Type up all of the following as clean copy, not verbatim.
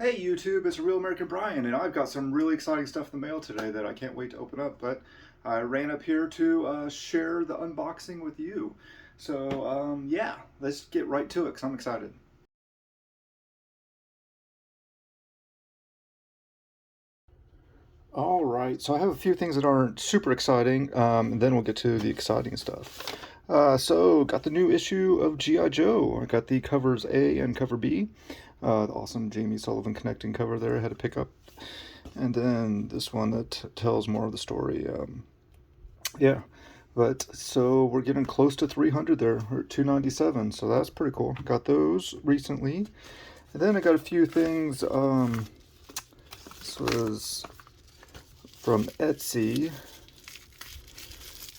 Hey YouTube, it's Real American Brian, and I've got some really exciting stuff in the mail today that I can't wait to open up. But I ran up here to share the unboxing with you. So yeah, let's get right to it because I'm excited. All right, so I have a few things that aren't super exciting, and then we'll get to the exciting stuff. So got the new issue of G.I. Joe. I got the covers A and cover B. The awesome Jamie Sullivan connecting cover there I had to pick up. And then this one that tells more of the story. Yeah, but so we're getting close to 300 there. We're at 297, so that's pretty cool. Got those recently. And then I got a few things. This was from Etsy,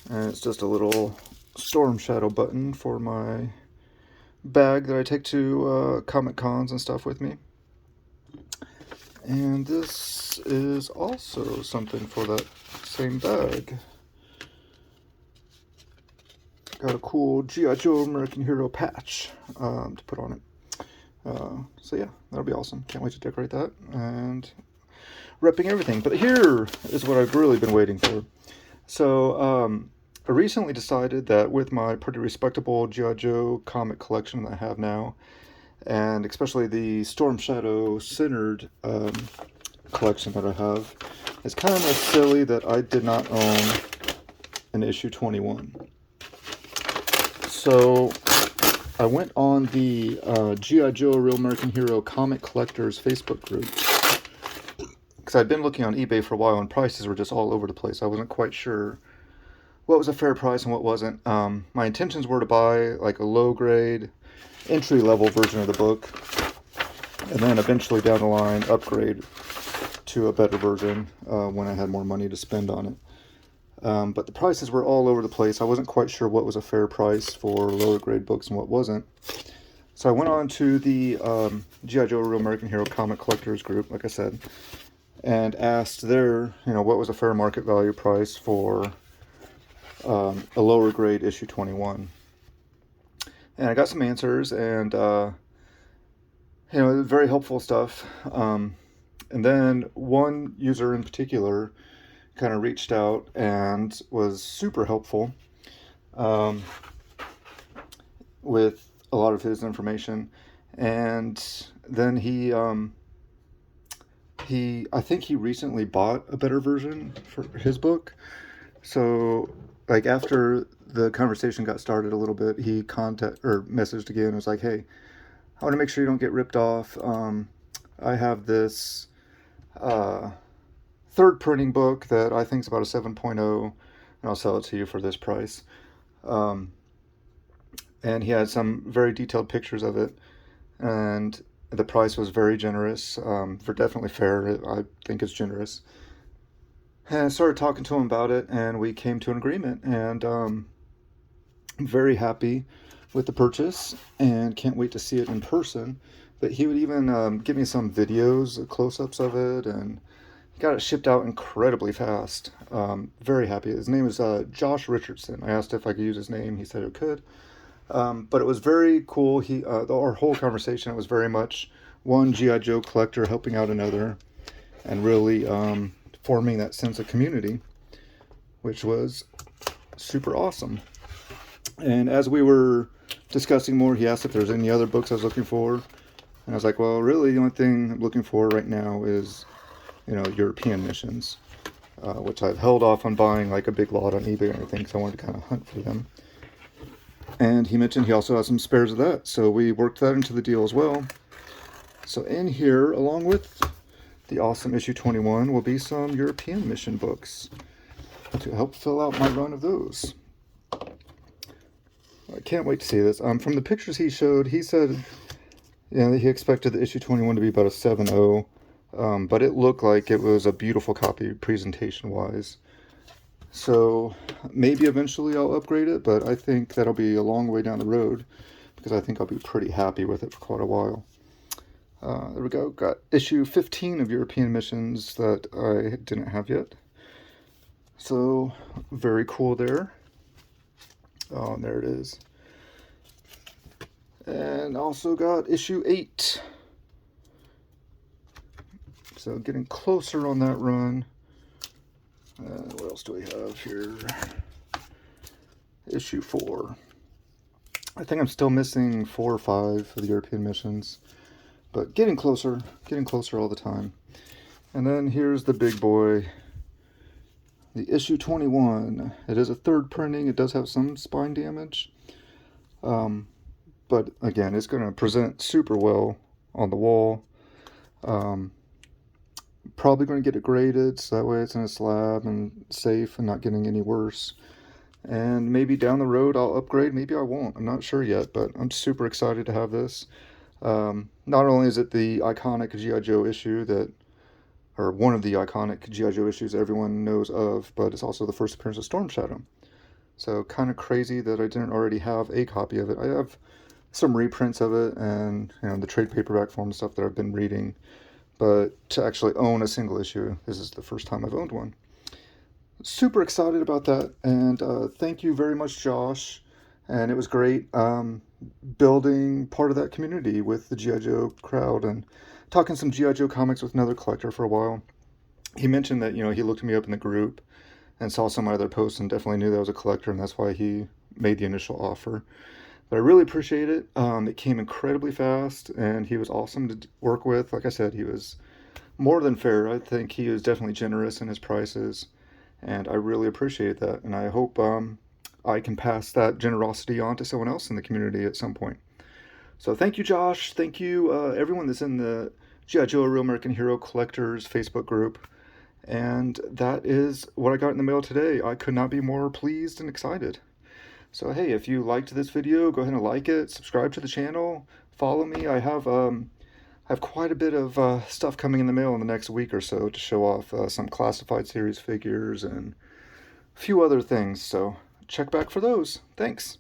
and it's just a little Storm Shadow button for my bag that I take to Comic Cons and stuff with me. And this is also something for that same bag. Got a cool G.I. Joe American Hero patch to put on it. So yeah, that'll be awesome. Can't wait to decorate that and repping everything. But here is what I've really been waiting for. So I recently decided that with my pretty respectable G.I. Joe comic collection that I have now, and especially the Storm Shadow centered collection that I have, it's kind of silly that I did not own an issue 21. So I went on the G.I. Joe Real American Hero Comic Collectors Facebook group because I'd been looking on eBay for a while and prices were just all over the place. I wasn't quite sure what was a fair price and what wasn't. My intentions were to buy like a low grade entry level version of the book and then eventually down the line upgrade to a better version when I had more money to spend on it. But the prices were all over the place. I wasn't quite sure what was a fair price for lower grade books and what wasn't. So I went on to the G.I. Joe Real American Hero Comic Collectors group, like I said, and asked there, what was a fair market value price for a lower grade issue 21. And I got some answers, and very helpful stuff. And then one user in particular kind of reached out and was super helpful with a lot of his information. And then I think he recently bought a better version for his book. So like after the conversation got started a little bit, he messaged again and was like, hey, I want to make sure you don't get ripped off. I have this third printing book that I think is about a 7.0, and I'll sell it to you for this price. And he had some very detailed pictures of it, and the price was very generous, for definitely fair. I think it's generous. And I started talking to him about it, and we came to an agreement, and I'm very happy with the purchase and can't wait to see it in person. But he would even give me some videos, close-ups of it, and got it shipped out incredibly fast. Very happy. His name is Josh Richardson. I asked if I could use his name. He said it could. But it was very cool. Our whole conversation, it was very much one G.I. Joe collector helping out another and really forming that sense of community, which was super awesome. And as we were discussing more, he asked if there's any other books I was looking for. And I was like, well, really the only thing I'm looking for right now is European missions, which I've held off on buying like a big lot on eBay or anything because I wanted to kind of hunt for them. And he mentioned he also has some spares of that, so we worked that into the deal as well. So in here, along with the awesome issue 21, will be some European mission books to help fill out my run of those. I can't wait to see this. From the pictures he showed, he said that he expected the issue 21 to be about a 7.0. But it looked like it was a beautiful copy presentation-wise. So maybe eventually I'll upgrade it, but I think that'll be a long way down the road because I think I'll be pretty happy with it for quite a while. There we go. Got issue 15 of European missions that I didn't have yet. So very cool there. Oh, and there it is. And also got issue 8 So getting closer on that run. What else do we have here? Issue 4. I think I'm still missing 4 or 5 of the European missions, but getting closer all the time. And then here's the big boy, the issue 21. It is a third printing. It does have some spine damage, but again, it's going to present super well on the wall. Probably going to get it graded, so that way it's in a slab and safe and not getting any worse. And maybe down the road I'll upgrade, maybe I won't. I'm not sure yet, but I'm super excited to have this. Not only is it the iconic G.I. Joe issue or one of the iconic G.I. Joe issues everyone knows of, but it's also the first appearance of Storm Shadow. So kind of crazy that I didn't already have a copy of it. I have some reprints of it and the trade paperback form stuff that I've been reading, but to actually own a single issue, this is the first time I've owned one. Super excited about that, and thank you very much, Josh. And it was great building part of that community with the G.I. Joe crowd and talking some G.I. Joe comics with another collector for a while. He mentioned that, he looked me up in the group and saw some of my other posts and definitely knew that I was a collector, and that's why he made the initial offer. But I really appreciate it. It came incredibly fast, and he was awesome to work with. Like I said, he was more than fair. I think he was definitely generous in his prices, and I really appreciate that. And I hope I can pass that generosity on to someone else in the community at some point. So thank you, Josh. Thank you, everyone that's in the G.I. Joe, A Real American Hero Collectors Facebook group. And that is what I got in the mail today. I could not be more pleased and excited. So hey, if you liked this video, go ahead and like it, subscribe to the channel, follow me. I have quite a bit of stuff coming in the mail in the next week or so to show off some classified series figures and a few other things. So check back for those. Thanks.